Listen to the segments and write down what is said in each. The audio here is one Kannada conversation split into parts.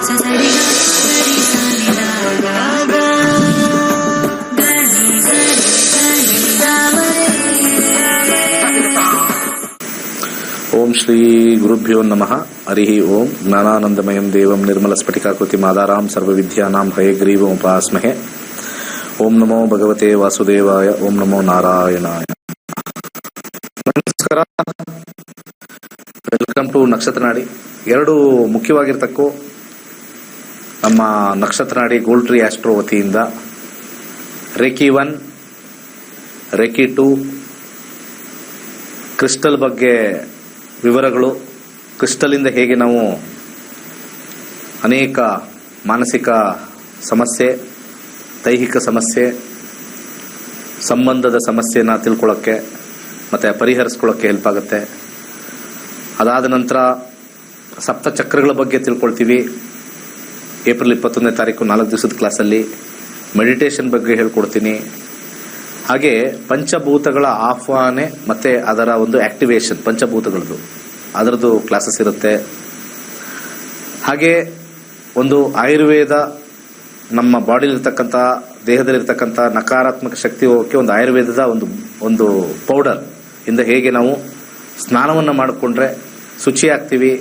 ಓಂ ಶ್ರೀ ಗುರುಭ್ಯೋ ನಮಃ. ಹರಿ ಓಂ. ಜ್ಞಾನಾನಂದಮಯಂ ದೇವಂ ನಿರ್ಮಲ ಸ್ಫಟಿಕಾಕೃತಿ ಮಾದಾರಾಂ ಸರ್ವವಿದ್ಯಾನಾಂ ಹಯಗ್ರೀವಂ ಉಪಾಸ್ಮಹೆ. ಓಂ ನಮೋ ಭಗವತೆ ವಾಸುದೇವಾಯ. ಓಂ ನಮೋ ನಾರಾಯಣಾಯ. ನಮಸ್ಕಾರ. ವೆಲ್ಕಮ್ ಟು ನಕ್ಷತ್ರ ನಾಡಿ. ಎರಡು ಮುಖ್ಯವಾಗಿರ್ತಕ್ಕೂ ನಮ್ಮ ನಕ್ಷತ್ರ ನಾಡಿ ಗೋಲ್ಡ್ ಟ್ರೀ ಆಸ್ಟ್ರೋ ವತಿಯಿಂದ ರೇಖಿ 1, ರೇಖಿ 2, ಕ್ರಿಸ್ಟಲ್ ಬಗ್ಗೆ ವಿವರಗಳು, ಕ್ರಿಸ್ಟಲಿಂದ ಹೇಗೆ ನಾವು ಅನೇಕ ಮಾನಸಿಕ ಸಮಸ್ಯೆ, ದೈಹಿಕ ಸಮಸ್ಯೆ, ಸಂಬಂಧದ ಸಮಸ್ಯೆನ ತಿಳ್ಕೊಳ್ಳೋಕ್ಕೆ ಮತ್ತು ಪರಿಹರಿಸ್ಕೊಳ್ಳೋಕ್ಕೆ ಹೆಲ್ಪ್ ಆಗುತ್ತೆ. ಅದಾದ ನಂತರ ಸಪ್ತಚಕ್ರಗಳ ಬಗ್ಗೆ ತಿಳ್ಕೊಳ್ತೀವಿ. ಏಪ್ರಿಲ್ 21ನೇ ತಾರೀಕು 4 ದಿವಸದ ಕ್ಲಾಸಲ್ಲಿ ಮೆಡಿಟೇಷನ್ ಬಗ್ಗೆ ಹೇಳ್ಕೊಡ್ತೀನಿ. ಹಾಗೆ ಪಂಚಭೂತಗಳ ಆಹ್ವಾನೆ ಮತ್ತು ಅದರ ಒಂದು ಆಕ್ಟಿವೇಶನ್, ಪಂಚಭೂತಗಳದ್ದು ಅದರದ್ದು ಕ್ಲಾಸಸ್ ಇರುತ್ತೆ. ಹಾಗೆ ಒಂದು ಆಯುರ್ವೇದ, ನಮ್ಮ ಬಾಡಿಲಿರ್ತಕ್ಕಂಥ, ದೇಹದಲ್ಲಿರ್ತಕ್ಕಂಥ ನಕಾರಾತ್ಮಕ ಶಕ್ತಿ ಹೋಗೋಕ್ಕೆ ಒಂದು ಆಯುರ್ವೇದದ ಒಂದು ಪೌಡರ್ ಇಂದ ಹೇಗೆ ನಾವು ಸ್ನಾನವನ್ನು ಮಾಡಿಕೊಂಡ್ರೆ ಶುಚಿ ಆಗ್ತೀವಿ,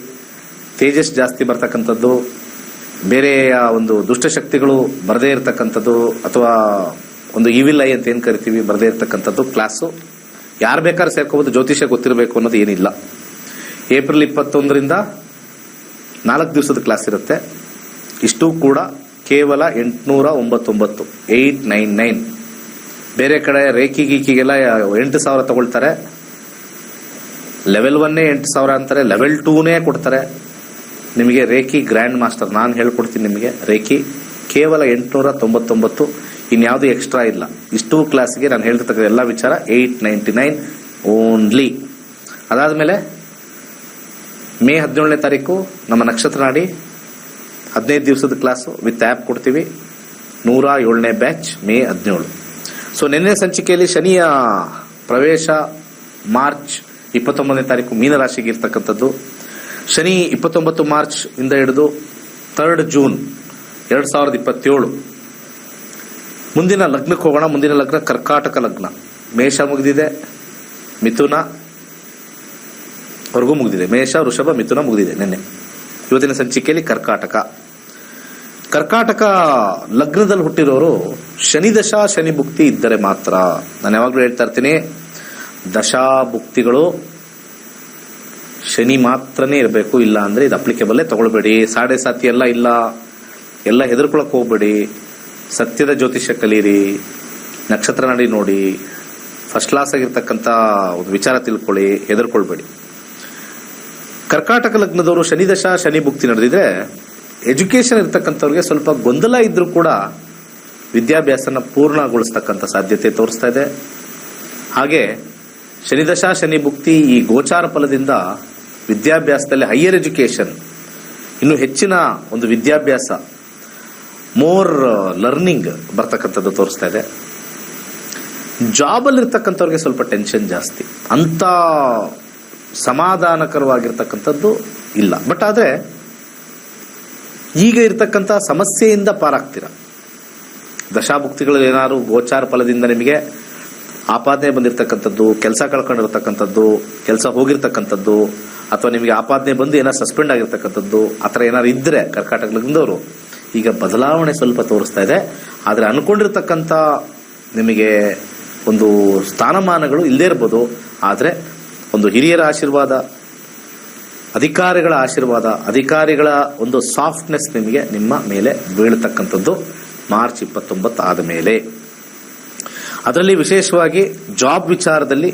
ತೇಜಸ್ ಜಾಸ್ತಿ ಬರ್ತಕ್ಕಂಥದ್ದು, ಬೇರೆಯ ಒಂದು ದುಷ್ಟಶಕ್ತಿಗಳು ಬರದೇ ಇರತಕ್ಕಂಥದ್ದು, ಅಥವಾ ಒಂದು ಈವಿಲ್ ಐ ಅಂತ ಏನು ಕರಿತೀವಿ, ಬರದೇ ಇರತಕ್ಕಂಥದ್ದು ಕ್ಲಾಸು. ಯಾರು ಬೇಕಾದ್ರೂ ಸೇರ್ಕೋಬೋದು, ಜ್ಯೋತಿಷ್ಯ ಗೊತ್ತಿರಬೇಕು ಅನ್ನೋದು ಏನಿಲ್ಲ. ಏಪ್ರಿಲ್ 21ರಿಂದ 4 ದಿವಸದ ಕ್ಲಾಸ್ ಇರುತ್ತೆ. ಇಷ್ಟು ಕೂಡ ಕೇವಲ 899, 899. ಬೇರೆ ಕಡೆ ರೇಖಿ ಗೀಕಿಗೆಲ್ಲ 8,000 ತಗೊಳ್ತಾರೆ. ಲೆವೆಲ್ 1 8,000 ಅಂತಾರೆ, ಲೆವೆಲ್ 2ನೇ ಕೊಡ್ತಾರೆ. ನಿಮಗೆ ರೇಖಿ ಗ್ರ್ಯಾಂಡ್ ಮಾಸ್ಟರ್ ನಾನು ಹೇಳ್ಕೊಡ್ತೀನಿ. ನಿಮಗೆ ರೇಖಿ ಕೇವಲ 899, ಇನ್ಯಾವುದು ಎಕ್ಸ್ಟ್ರಾ ಇಲ್ಲ. ಇಷ್ಟು ಕ್ಲಾಸ್ಗೆ ನಾನು ಹೇಳ್ತಿರ್ತಕ್ಕ ಎಲ್ಲ ವಿಚಾರ 899 ಓನ್ಲಿ. ಅದಾದಮೇಲೆ ಮೇ 17ನೇ ತಾರೀಕು ನಮ್ಮ ನಕ್ಷತ್ರ ನಾಡಿ 15 ದಿವಸದ ಕ್ಲಾಸು ವಿತ್ ಆ್ಯಪ್ ಕೊಡ್ತೀವಿ. 107ನೇ ಬ್ಯಾಚ್ ಮೇ 17. ಸೊ ನಿನ್ನೆ ಸಂಚಿಕೆಯಲ್ಲಿ ಶನಿಯ ಪ್ರವೇಶ ಮಾರ್ಚ್ 29ನೇ ತಾರೀಕು ಮೀನರಾಶಿಗೆ ಇರ್ತಕ್ಕಂಥದ್ದು. ಶನಿ 29 ಮಾರ್ಚ್ ಇಂದ ಹಿಡಿದು 3 ಜೂನ್ 2027 ಮುಂದಿನ ಲಗ್ನಕ್ಕೆ ಹೋಗೋಣ. ಮುಂದಿನ ಲಗ್ನ ಕರ್ಕಾಟಕ ಲಗ್ನ. ಮೇಷ ಮುಗಿದಿದೆ, ಮಿಥುನ ವರೆಗೂ ಮುಗಿದಿದೆ. ಮೇಷ, ವೃಷಭ, ಮಿಥುನ ಮುಗಿದಿದೆ ನಿನ್ನೆ. ಇವತ್ತಿನ ಸಂಚಿಕೆಯಲ್ಲಿ ಕರ್ಕಾಟಕ ಲಗ್ನದಲ್ಲಿ ಹುಟ್ಟಿರೋರು ಶನಿ ದಶಾ, ಶನಿ ಭುಕ್ತಿ ಇದ್ದರೆ ಮಾತ್ರ. ನಾನು ಯಾವಾಗಲೂ ಹೇಳ್ತಾ ಇರ್ತೀನಿ, ದಶಾಭುಕ್ತಿಗಳು ಶನಿ ಮಾತ್ರನೇ ಇರಬೇಕು, ಇಲ್ಲ ಅಂದ್ರೆ ಇದು ಅಪ್ಲಿಕೇಬಲ್ಲೇ ತಗೊಳ್ಬೇಡಿ. ಸಾಡೆ ಸಾತಿ ಎಲ್ಲ ಹೆದರ್ಕೊಳಕ್ ಹೋಗ್ಬೇಡಿ. ಸತ್ಯದ ಜ್ಯೋತಿಷ್ಯ ಕಲೀರಿ, ನಕ್ಷತ್ರ ನಾಡಿ ನೋಡಿ, ಫಸ್ಟ್ ಕ್ಲಾಸ್ ಆಗಿರ್ತಕ್ಕಂಥ ಒಂದು ವಿಚಾರ ತಿಳ್ಕೊಳ್ಳಿ, ಹೆದರ್ಕೊಳ್ಬೇಡಿ. ಕರ್ಕಾಟಕ ಲಗ್ನದವರು ಶನಿ ದಶಾ, ಶನಿ ಭುಕ್ತಿ ನಡೆದಿದ್ರೆ ಎಜುಕೇಶನ್ ಇರ್ತಕ್ಕಂಥವ್ರಿಗೆ ಸ್ವಲ್ಪ ಗೊಂದಲ ಇದ್ರೂ ಕೂಡ ವಿದ್ಯಾಭ್ಯಾಸನ ಪೂರ್ಣಗೊಳಿಸ್ತಕ್ಕಂಥ ಸಾಧ್ಯತೆ ತೋರಿಸ್ತಾ ಇದೆ. ಹಾಗೆ ಶನಿ ದಶಾ, ಶನಿ ಭುಕ್ತಿ ಈ ಗೋಚಾರ ಫಲದಿಂದ ವಿದ್ಯಾಭ್ಯಾಸದಲ್ಲಿ ಹೈಯರ್ ಎಜುಕೇಶನ್, ಇನ್ನು ಹೆಚ್ಚಿನ ಒಂದು ವಿದ್ಯಾಭ್ಯಾಸ, ಮೋರ್ ಲರ್ನಿಂಗ್ ಬರ್ತಕ್ಕಂಥದ್ದು ತೋರಿಸ್ತಾ ಇದೆ. ಜಾಬಲ್ಲಿ ಇರ್ತಕ್ಕಂಥವ್ರಿಗೆ ಸ್ವಲ್ಪ ಟೆನ್ಷನ್ ಜಾಸ್ತಿ, ಅಂತ ಸಮಾಧಾನಕರವಾಗಿರ್ತಕ್ಕಂಥದ್ದು ಇಲ್ಲ. ಬಟ್ ಆದರೆ ಈಗ ಇರ್ತಕ್ಕಂಥ ಸಮಸ್ಯೆಯಿಂದ ಪಾರಾಗ್ತೀರ. ದಶಾಭುಕ್ತಿಗಳು ಏನಾದ್ರು ಗೋಚಾರ ಫಲದಿಂದ ನಿಮಗೆ ಆಪಾದನೆ ಬಂದಿರತಕ್ಕಂಥದ್ದು, ಕೆಲಸ ಕಳ್ಕೊಂಡಿರ್ತಕ್ಕಂಥದ್ದು, ಕೆಲಸ ಹೋಗಿರ್ತಕ್ಕಂಥದ್ದು, ಅಥವಾ ನಿಮಗೆ ಆಪಾದನೆ ಬಂದು ಏನಾದ್ರು ಸಸ್ಪೆಂಡ್ ಆಗಿರ್ತಕ್ಕಂಥದ್ದು, ಆ ಥರ ಏನಾದ್ರು ಇದ್ದರೆ ಕರ್ಕಾಟಕ ಲಗ್ನದವರು ಈಗ ಬದಲಾವಣೆ ಸ್ವಲ್ಪ ತೋರಿಸ್ತಾ ಇದೆ. ಆದರೆ ಅನ್ಕೊಂಡಿರ್ತಕ್ಕಂಥ ನಿಮಗೆ ಒಂದು ಸ್ಥಾನಮಾನಗಳು ಇಲ್ಲದೇ ಇರ್ಬೋದು. ಆದರೆ ಒಂದು ಹಿರಿಯರ ಆಶೀರ್ವಾದ, ಅಧಿಕಾರಿಗಳ ಆಶೀರ್ವಾದ, ಅಧಿಕಾರಿಗಳ ಒಂದು ಸಾಫ್ಟ್ನೆಸ್ ನಿಮಗೆ ನಿಮ್ಮ ಮೇಲೆ ಬೀಳತಕ್ಕಂಥದ್ದು ಮಾರ್ಚ್ 29 ಆದ ಮೇಲೆ. ಅದರಲ್ಲಿ ವಿಶೇಷವಾಗಿ ಜಾಬ್ ವಿಚಾರದಲ್ಲಿ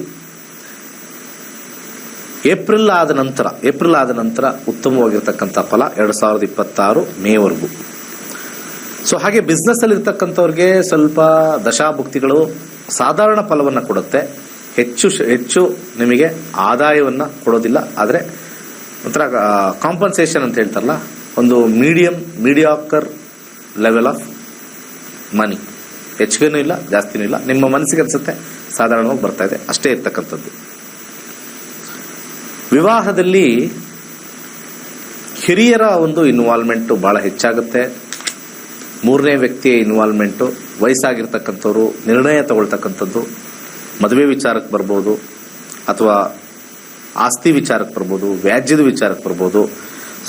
ಏಪ್ರಿಲ್ ಆದ ನಂತರ ಉತ್ತಮವಾಗಿರ್ತಕ್ಕಂಥ ಫಲ 2026 ಮೇವರೆಗೂ. ಸೊ ಹಾಗೆ ಬಿಸ್ನೆಸ್ ಅಲ್ಲಿ ಇರ್ತಕ್ಕಂಥವ್ರಿಗೆ ಸ್ವಲ್ಪ ದಶಾಭುಕ್ತಿಗಳು ಸಾಧಾರಣ ಫಲವನ್ನು ಕೊಡುತ್ತೆ, ಹೆಚ್ಚು ನಿಮಗೆ ಆದಾಯವನ್ನು ಕೊಡೋದಿಲ್ಲ. ಆದರೆ ಒಂಥರ ಕಾಂಪನ್ಸೇಷನ್ ಅಂತ ಹೇಳ್ತಾರಲ್ಲ, ಒಂದು ಮೀಡಿಯಾಕರ್ ಲೆವೆಲ್ ಆಫ್ ಮನಿ, ಹೆಚ್ಚಿಗೆನೂ ಇಲ್ಲ ಜಾಸ್ತಿನೂ ಇಲ್ಲ, ನಿಮ್ಮ ಮನಸ್ಸಿಗೆ ಅನಿಸುತ್ತೆ ಸಾಧಾರಣವಾಗಿ ಬರ್ತಾ ಇದೆ, ಅಷ್ಟೇ ಇರ್ತಕ್ಕಂಥದ್ದು. ವಿವಾಹದಲ್ಲಿ ಹಿರಿಯರ ಒಂದು ಇನ್ವಾಲ್ವ್ಮೆಂಟು ಭಾಳ ಹೆಚ್ಚಾಗುತ್ತೆ. ಮೂರನೇ ವ್ಯಕ್ತಿಯ ಇನ್ವಾಲ್ವ್ಮೆಂಟು, ವಯಸ್ಸಾಗಿರ್ತಕ್ಕಂಥವ್ರು ನಿರ್ಣಯ ತಗೊಳ್ತಕ್ಕಂಥದ್ದು, ಮದುವೆ ವಿಚಾರಕ್ಕೆ ಬರ್ಬೋದು, ಅಥವಾ ಆಸ್ತಿ ವಿಚಾರಕ್ಕೆ ಬರ್ಬೋದು, ವ್ಯಾಜ್ಯದ ವಿಚಾರಕ್ಕೆ ಬರ್ಬೋದು.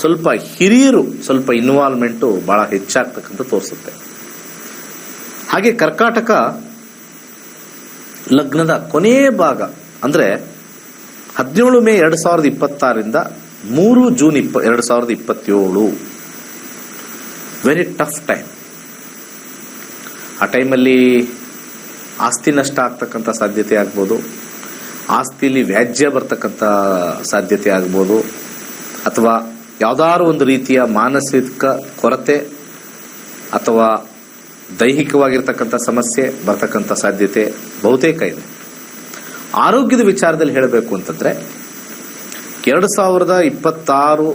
ಸ್ವಲ್ಪ ಹಿರಿಯರು ಸ್ವಲ್ಪ ಇನ್ವಾಲ್ವ್ಮೆಂಟು ಭಾಳ ಹೆಚ್ಚಾಗ್ತಕ್ಕಂಥ ತೋರಿಸುತ್ತೆ. ಹಾಗೆ ಕರ್ಕಾಟಕ ಲಗ್ನದ ಕೊನೆಯ ಭಾಗ ಅಂದರೆ 17 ಮೇ 2026ರಿಂದ 3 ಜೂನ್ 2027 ವೆರಿ ಟಫ್ ಟೈಮ್. ಆ ಟೈಮಲ್ಲಿ ಆಸ್ತಿ ನಷ್ಟ ಆಗ್ತಕ್ಕಂಥ ಸಾಧ್ಯತೆ ಆಗ್ಬೋದು, ಆಸ್ತಿಲಿ ವ್ಯಾಜ್ಯ ಬರ್ತಕ್ಕಂಥ ಸಾಧ್ಯತೆ ಆಗ್ಬೋದು, ಅಥವಾ ಯಾವುದಾದ್ರು ಒಂದು ರೀತಿಯ ಮಾನಸಿಕ ಕೊರತೆ ಅಥವಾ ದೈಹಿಕವಾಗಿರ್ತಕ್ಕಂಥ ಸಮಸ್ಯೆ ಬರ್ತಕ್ಕಂಥ ಸಾಧ್ಯತೆ ಬಹುತೇಕ ಇದೆ. ಆರೋಗ್ಯದ ವಿಚಾರದಲ್ಲಿ ಹೇಳಬೇಕು ಅಂತಂದರೆ 2026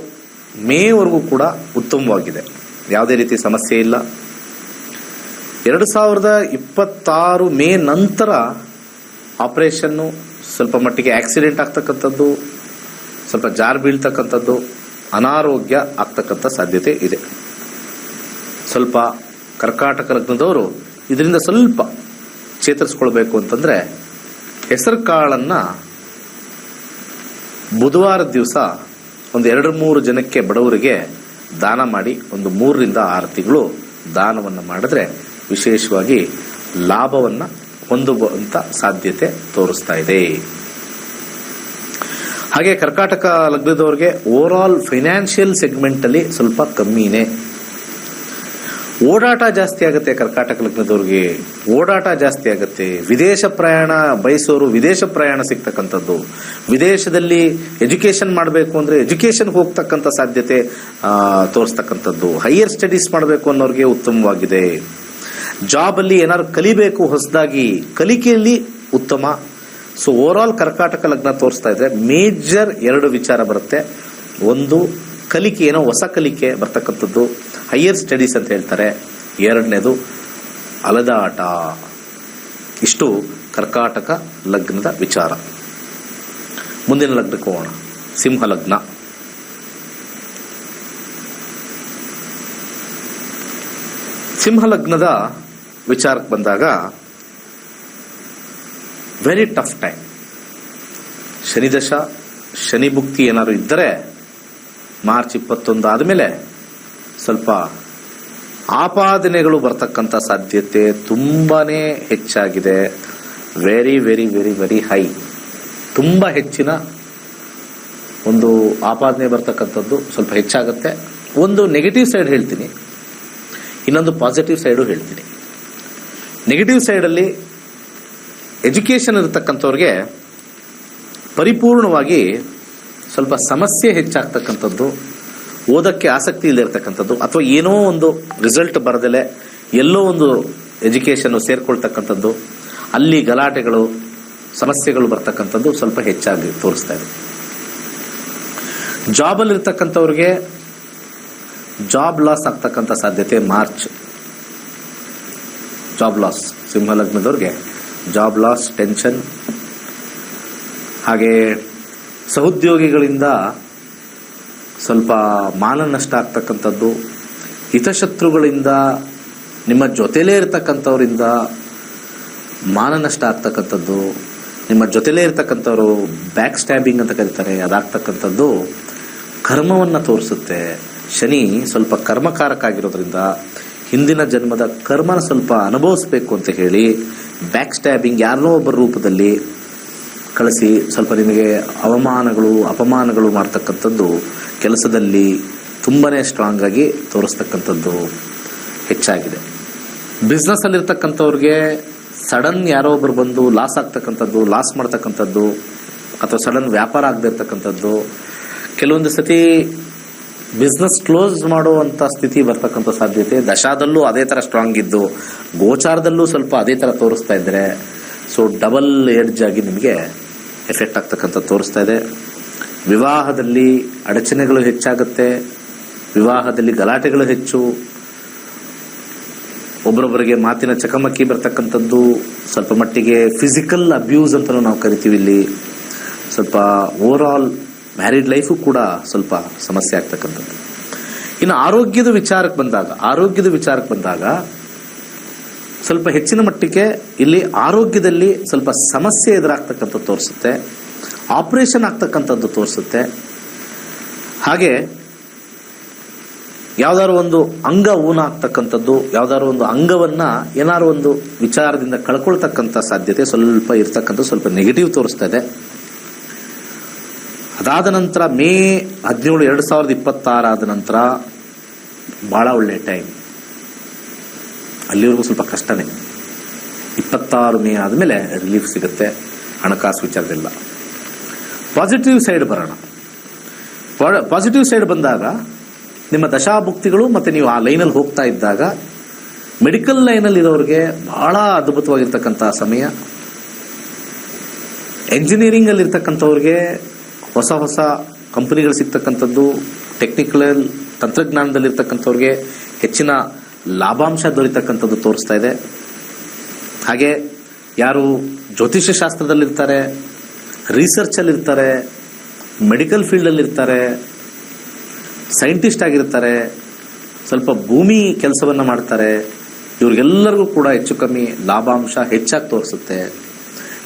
ಮೇವರೆಗೂ ಕೂಡ ಉತ್ತಮವಾಗಿದೆ, ಯಾವುದೇ ರೀತಿ ಸಮಸ್ಯೆ ಇಲ್ಲ. 2026 ಮೇ ನಂತರ ಆಪರೇಷನ್ನು, ಸ್ವಲ್ಪ ಮಟ್ಟಿಗೆ ಆಕ್ಸಿಡೆಂಟ್ ಆಗ್ತಕ್ಕಂಥದ್ದು, ಸ್ವಲ್ಪ ಜಾರು ಬೀಳ್ತಕ್ಕಂಥದ್ದು, ಅನಾರೋಗ್ಯ ಆಗ್ತಕ್ಕಂಥ ಸಾಧ್ಯತೆ ಇದೆ. ಸ್ವಲ್ಪ ಕರ್ಕಾಟಕ ಲಗ್ನದವರು ಇದರಿಂದ ಸ್ವಲ್ಪ ಚೇತರಿಸ್ಕೊಳ್ಬೇಕು ಅಂತಂದರೆ ಹೆಸರು ಕಾಳನ್ನು ಬುಧವಾರದ ದಿವಸ ಒಂದು 2-3 ಜನಕ್ಕೆ ಬಡವರಿಗೆ ದಾನ ಮಾಡಿ ಒಂದು 3ರಿಂದ 6 ತಿಂಗಳು ದಾನವನ್ನು ಮಾಡಿದ್ರೆ ವಿಶೇಷವಾಗಿ ಲಾಭವನ್ನು ಹೊಂದುವಂಥ ಸಾಧ್ಯತೆ ತೋರಿಸ್ತಾ ಇದೆ. ಹಾಗೆ ಕರ್ಕಾಟಕ ಲಗ್ನದವ್ರಿಗೆ ಓವರಾಲ್ ಫೈನಾನ್ಷಿಯಲ್ ಸೆಗ್ಮೆಂಟಲ್ಲಿ ಸ್ವಲ್ಪ ಕಮ್ಮಿನೇ. ಓಡಾಟ ಜಾಸ್ತಿ ಆಗುತ್ತೆ. ಕರ್ಕಾಟಕ ಲಗ್ನದವ್ರಿಗೆ ಓಡಾಟ ಜಾಸ್ತಿ ಆಗುತ್ತೆ. ವಿದೇಶ ಪ್ರಯಾಣ ಬಯಸೋರು ವಿದೇಶ ಪ್ರಯಾಣ ಸಿಗ್ತಕ್ಕಂಥದ್ದು, ವಿದೇಶದಲ್ಲಿ ಎಜುಕೇಷನ್ ಮಾಡಬೇಕು ಅಂದರೆ ಎಜುಕೇಷನ್ ಹೋಗ್ತಕ್ಕಂಥ ಸಾಧ್ಯತೆ ತೋರಿಸ್ತಕ್ಕಂಥದ್ದು, ಹೈಯರ್ ಸ್ಟಡೀಸ್ ಮಾಡಬೇಕು ಅನ್ನೋರಿಗೆ ಉತ್ತಮವಾಗಿದೆ. ಜಾಬಲ್ಲಿ ಏನಾದ್ರು ಕಲಿಬೇಕು ಹೊಸದಾಗಿ, ಕಲಿಕೆಯಲ್ಲಿ ಉತ್ತಮ. ಸೊ ಓವರಾಲ್ ಕರ್ಕಾಟಕ ಲಗ್ನ ತೋರಿಸ್ತಾ ಇದ್ರೆ ಮೇಜರ್ 2 ವಿಚಾರ ಬರುತ್ತೆ. ಒಂದು ಕಲಿಕೆ, ಏನೋ ಹೊಸ ಕಲಿಕೆ ಬರ್ತಕ್ಕಂಥದ್ದು, ಹೈಯರ್ ಸ್ಟಡೀಸ್ ಅಂತ ಹೇಳ್ತಾರೆ. ಎರಡನೇದು ಅಲದಾಟ. ಇಷ್ಟು ಕರ್ಕಾಟಕ ಲಗ್ನದ ವಿಚಾರ. ಮುಂದಿನ ಲಗ್ನಕ್ಕೆ ಹೋಗೋಣ. ಸಿಂಹ ಲಗ್ನ. ಸಿಂಹ ಲಗ್ನದ ವಿಚಾರಕ್ಕೆ ಬಂದಾಗ ವೆರಿ ಟಫ್ ಟೈಮ್. ಶನಿ ದಶ, ಶನಿ ಭುಕ್ತಿ ಏನಾದ್ರು ಇದ್ದರೆ ಮಾರ್ಚ್ 21 ಆದಮೇಲೆ ಸ್ವಲ್ಪ ಆಪಾದನೆಗಳು ಬರ್ತಕ್ಕಂಥ ಸಾಧ್ಯತೆ ತುಂಬಾನೇ ಹೆಚ್ಚಾಗಿದೆ. Very very very very high. ತುಂಬ ಹೆಚ್ಚಿನ ಒಂದು ಆಪಾದನೆ ಬರ್ತಕ್ಕಂಥದ್ದು ಸ್ವಲ್ಪ ಹೆಚ್ಚಾಗುತ್ತೆ. ಒಂದು ನೆಗೆಟಿವ್ ಸೈಡ್ ಹೇಳ್ತೀನಿ, ಇನ್ನೊಂದು ಪಾಸಿಟಿವ್ ಸೈಡು ಹೇಳ್ತೀನಿ. ನೆಗೆಟಿವ್ ಸೈಡಲ್ಲಿ ಎಜುಕೇಷನ್ ಇರತಕ್ಕಂಥವ್ರಿಗೆ ಪರಿಪೂರ್ಣವಾಗಿ ಸ್ವಲ್ಪ ಸಮಸ್ಯೆ ಹೆಚ್ಚಾಗ್ತಕ್ಕಂಥದ್ದು, ಓದಕ್ಕೆ ಆಸಕ್ತಿ ಇಲ್ಲದಿರ್ತಕ್ಕಂಥದ್ದು, ಅಥವಾ ಏನೋ ಒಂದು ರಿಸಲ್ಟ್ ಬರದಲೆ ಎಲ್ಲೋ ಒಂದು ಎಜುಕೇಷನ್ ಸೇರ್ಕೊಳ್ತಕ್ಕಂಥದ್ದು, ಅಲ್ಲಿ ಗಲಾಟೆಗಳು ಸಮಸ್ಯೆಗಳು ಬರ್ತಕ್ಕಂಥದ್ದು ಸ್ವಲ್ಪ ಹೆಚ್ಚಾಗಿ ತೋರಿಸ್ತಾ ಇದೆ. ಜಾಬಲ್ಲಿರ್ತಕ್ಕಂಥವ್ರಿಗೆ ಜಾಬ್ ಲಾಸ್ ಆಗ್ತಕ್ಕಂಥ ಸಾಧ್ಯತೆ ಮಾರ್ಚ್. ಜಾಬ್ ಲಾಸ್, ಸಿಂಹ ಲಗ್ನದವ್ರಿಗೆ ಜಾಬ್ ಲಾಸ್, ಟೆನ್ಷನ್. ಹಾಗೆ ಸಹೋದ್ಯೋಗಿಗಳಿಂದ ಸ್ವಲ್ಪ ಮಾನನಷ್ಟ ಆಗ್ತಕ್ಕಂಥದ್ದು, ಹಿತಶತ್ರುಗಳಿಂದ, ನಿಮ್ಮ ಜೊತೆಲೇ ಇರ್ತಕ್ಕಂಥವರಿಂದ ಮಾನನಷ್ಟ ಆಗ್ತಕ್ಕಂಥದ್ದು, ನಿಮ್ಮ ಜೊತೆಲೇ ಇರ್ತಕ್ಕಂಥವ್ರು ಬ್ಯಾಕ್ ಸ್ಟ್ಯಾಬಿಂಗ್ ಅಂತ ಕರೀತಾರೆ, ಅದಾಗ್ತಕ್ಕಂಥದ್ದು ಕರ್ಮವನ್ನು ತೋರಿಸುತ್ತೆ. ಶನಿ ಸ್ವಲ್ಪ ಕರ್ಮಕಾರಕ ಆಗಿರೋದ್ರಿಂದ ಹಿಂದಿನ ಜನ್ಮದ ಕರ್ಮನ ಸ್ವಲ್ಪ ಅನುಭವಿಸ್ಬೇಕು ಅಂತ ಹೇಳಿ ಬ್ಯಾಕ್ ಸ್ಟ್ಯಾಬಿಂಗ್ ಯಾರನ್ನೋ ಒಬ್ಬರ ರೂಪದಲ್ಲಿ ಕಳಿಸಿ ಸ್ವಲ್ಪ ನಿಮಗೆ ಅವಮಾನಗಳು ಅಪಮಾನಗಳು ಮಾಡ್ತಕ್ಕಂಥದ್ದು ಕೆಲಸದಲ್ಲಿ ತುಂಬಾನೇ ಸ್ಟ್ರಾಂಗ್ ಆಗಿ ತೋರಿಸ್ತಕ್ಕಂಥದ್ದು ಹೆಚ್ಚಾಗಿದೆ. ಬಿಸ್ನೆಸ್ಸಲ್ಲಿರ್ತಕ್ಕಂಥವ್ರಿಗೆ ಸಡನ್ ಯಾರೋ ಒಬ್ಬರು ಬಂದು ಲಾಸ್ ಆಗ್ತಕ್ಕಂಥದ್ದು, ಲಾಸ್ ಮಾಡ್ತಕ್ಕಂಥದ್ದು, ಅಥವಾ ಸಡನ್ ವ್ಯಾಪಾರ ಆಗದೆ ಇರ್ತಕ್ಕಂಥದ್ದು, ಕೆಲವೊಂದು ಸತಿ ಬಿಸ್ನೆಸ್ ಕ್ಲೋಸ್ ಮಾಡುವಂಥ ಸ್ಥಿತಿ ಬರ್ತಕ್ಕಂಥ ಸಾಧ್ಯತೆ. ದಶಾದಲ್ಲೂ ಅದೇ ಥರ ಸ್ಟ್ರಾಂಗ್ ಇದ್ದು ಗೋಚಾರದಲ್ಲೂ ಸ್ವಲ್ಪ ಅದೇ ಥರ ತೋರಿಸ್ತಾ ಇದ್ದರೆ ಸೊ ಡಬಲ್ ಎಡ್ಜ್ ಆಗಿ ನಿಮಗೆ ಎಫೆಕ್ಟ್ ಆಗ್ತಕ್ಕಂಥ ತೋರಿಸ್ತಾ ಇದೆ. ವಿವಾಹದಲ್ಲಿ ಅಡಚಣೆಗಳು ಹೆಚ್ಚಾಗುತ್ತೆ, ವಿವಾಹದಲ್ಲಿ ಗಲಾಟೆಗಳು ಹೆಚ್ಚು, ಒಬ್ಬರೊಬ್ಬರಿಗೆ ಮಾತಿನ ಚಕಮಕಿ ಬರ್ತಕ್ಕಂಥದ್ದು, ಸ್ವಲ್ಪ ಮಟ್ಟಿಗೆ ಫಿಸಿಕಲ್ ಅಬ್ಯೂಸ್ ಅಂತಲೂ ನಾವು ಕರಿತೀವಿ. ಇಲ್ಲಿ ಸ್ವಲ್ಪ ಓವರ್ ಆಲ್ ಮ್ಯಾರಿಡ್ ಲೈಫು ಕೂಡ ಸ್ವಲ್ಪ ಸಮಸ್ಯೆ ಆಗ್ತಕ್ಕಂಥದ್ದು. ಇನ್ನು ಆರೋಗ್ಯದ ವಿಚಾರಕ್ಕೆ ಬಂದಾಗ ಸ್ವಲ್ಪ ಹೆಚ್ಚಿನ ಮಟ್ಟಿಗೆ ಇಲ್ಲಿ ಆರೋಗ್ಯದಲ್ಲಿ ಸ್ವಲ್ಪ ಸಮಸ್ಯೆ ಎದುರಾಗ್ತಕ್ಕಂಥದ್ದು ತೋರಿಸುತ್ತೆ, ಆಪರೇಷನ್ ಆಗ್ತಕ್ಕಂಥದ್ದು ತೋರಿಸುತ್ತೆ. ಹಾಗೆ ಯಾವ್ದಾದ್ರು ಒಂದು ಅಂಗ ಊನ ಆಗ್ತಕ್ಕಂಥದ್ದು, ಯಾವ್ದಾದ್ರು ಒಂದು ಅಂಗವನ್ನ ಏನಾದ್ರು ಒಂದು ವಿಚಾರದಿಂದ ಕಳ್ಕೊಳ್ತಕ್ಕಂಥ ಸಾಧ್ಯತೆ ಸ್ವಲ್ಪ ಇರ್ತಕ್ಕಂಥದ್ದು ಸ್ವಲ್ಪ ನೆಗೆಟಿವ್ ತೋರಿಸ್ತಾ ಇದೆ. ಅದಾದ ನಂತರ ಮೇ 17, 2026 ಆದ ನಂತರ ಬಹಳ ಒಳ್ಳೆ ಟೈಮ್. ಅಲ್ಲಿವರೆಗೂ ಸ್ವಲ್ಪ ಕಷ್ಟನೇ. 26 ಮೇ ಆದಮೇಲೆ ರಿಲೀಫ್ ಸಿಗುತ್ತೆ ಹಣಕಾಸು ವಿಚಾರದೆಲ್ಲ. ಪಾಸಿಟಿವ್ ಸೈಡ್ ಬರೋಣ. ಪಾಸಿಟಿವ್ ಸೈಡ್ ಬಂದಾಗ ನಿಮ್ಮ ದಶಾಭುಕ್ತಿಗಳು ಮತ್ತೆ ನೀವು ಆ ಲೈನಲ್ಲಿ ಹೋಗ್ತಾ ಇದ್ದಾಗ ಮೆಡಿಕಲ್ ಲೈನಲ್ಲಿ ಇರೋರಿಗೆ ಬಹಳ ಅದ್ಭುತವಾಗಿರ್ತಕ್ಕಂಥ ಸಮಯ. ಎಂಜಿನಿಯರಿಂಗ್ ಅಲ್ಲಿ ಇರ್ತಕ್ಕಂಥವ್ರಿಗೆ ಹೊಸ ಹೊಸ ಕಂಪನಿಗಳು ಸಿಗ್ತಕ್ಕಂಥದ್ದು, ಟೆಕ್ನಿಕಲ್ ತಂತ್ರಜ್ಞಾನದಲ್ಲಿರ್ತಕ್ಕಂಥವ್ರಿಗೆ ಹೆಚ್ಚಿನ ಲಾಭಾಂಶ ದೊರೀತಕ್ಕಂಥದ್ದು ತೋರಿಸ್ತಾ ಇದೆ. ಹಾಗೆ ಯಾರು ಜ್ಯೋತಿಷ್ಯ ಶಾಸ್ತ್ರದಲ್ಲಿರ್ತಾರೆ, ರಿಸರ್ಚ್ ಅಲ್ಲಿರ್ತಾರೆ, ಮೆಡಿಕಲ್ ಫೀಲ್ಡ್ ಇರ್ತಾರೆ, ಸೈಂಟಿಸ್ಟ್ ಆಗಿರ್ತಾರೆ, ಸ್ವಲ್ಪ ಭೂಮಿ ಕೆಲಸವನ್ನ ಮಾಡ್ತಾರೆ, ಇವ್ರಿಗೆಲ್ಲರಿಗೂ ಕೂಡ ಹೆಚ್ಚು ಕಮ್ಮಿ ಲಾಭಾಂಶ ಹೆಚ್ಚಾಗಿ ತೋರಿಸುತ್ತೆ.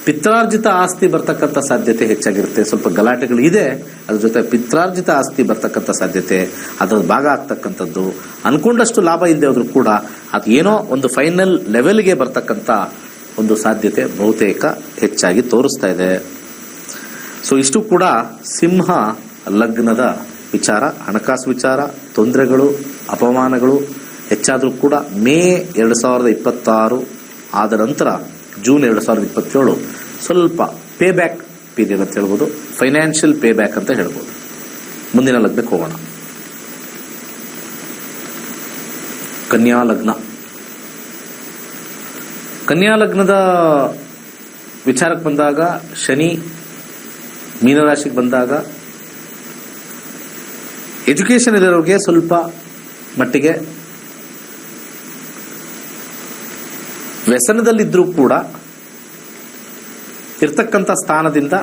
ಪಿತ್ರಾರ್ಜಿತ ಆಸ್ತಿ ಬರ್ತಕ್ಕಂಥ ಸಾಧ್ಯತೆ ಹೆಚ್ಚಾಗಿರುತ್ತೆ. ಸ್ವಲ್ಪ ಗಲಾಟೆಗಳು ಇದೆ, ಅದ್ರ ಜೊತೆ ಪಿತ್ರಾರ್ಜಿತ ಆಸ್ತಿ ಬರ್ತಕ್ಕಂಥ ಸಾಧ್ಯತೆ, ಅದರ ಭಾಗ ಆಗ್ತಕ್ಕಂಥದ್ದು, ಅನ್ಕೊಂಡಷ್ಟು ಲಾಭ ಇಲ್ಲದೆ ಹೋದ್ರೂ ಕೂಡ ಅದು ಏನೋ ಒಂದು ಫೈನಲ್ ಲೆವೆಲ್ಗೆ ಬರ್ತಕ್ಕಂಥ ಒಂದು ಸಾಧ್ಯತೆ ಬಹುತೇಕ ಹೆಚ್ಚಾಗಿ ತೋರಿಸ್ತಾ ಇದೆ. ಸೊ ಇಷ್ಟು ಕೂಡ ಸಿಂಹ ಲಗ್ನದ ವಿಚಾರ. ಹಣಕಾಸು ವಿಚಾರ, ತೊಂದರೆಗಳು, ಅಪಮಾನಗಳು ಹೆಚ್ಚಾದರೂ ಕೂಡ ಮೇ 2026 ಆದ ನಂತರ ಜೂನ್ 2027 ಸ್ವಲ್ಪ ಪೇ ಬ್ಯಾಕ್ ಪೀರಿಯಡ್ ಅಂತ ಹೇಳ್ಬೋದು, ಫೈನಾನ್ಷಿಯಲ್ ಪೇ ಬ್ಯಾಕ್ ಅಂತ ಹೇಳ್ಬೋದು. ಮುಂದಿನ ಲಗ್ನಕ್ಕೆ ಹೋಗೋಣ. ಕನ್ಯಾ ಲಗ್ನದ ವಿಚಾರಕ್ಕೆ ಬಂದಾಗ ಶನಿ ಮೀನರಾಶಿಗೆ ಬಂದಾಗ ಎಜುಕೇಶನ್ ಇರೋರಿಗೆ ಸ್ವಲ್ಪ ಮಟ್ಟಿಗೆ ವ್ಯಸನದಲ್ಲಿದ್ರೂ ಕೂಡ ಇರ್ತಕ್ಕಂಥ ಸ್ಥಾನದಿಂದ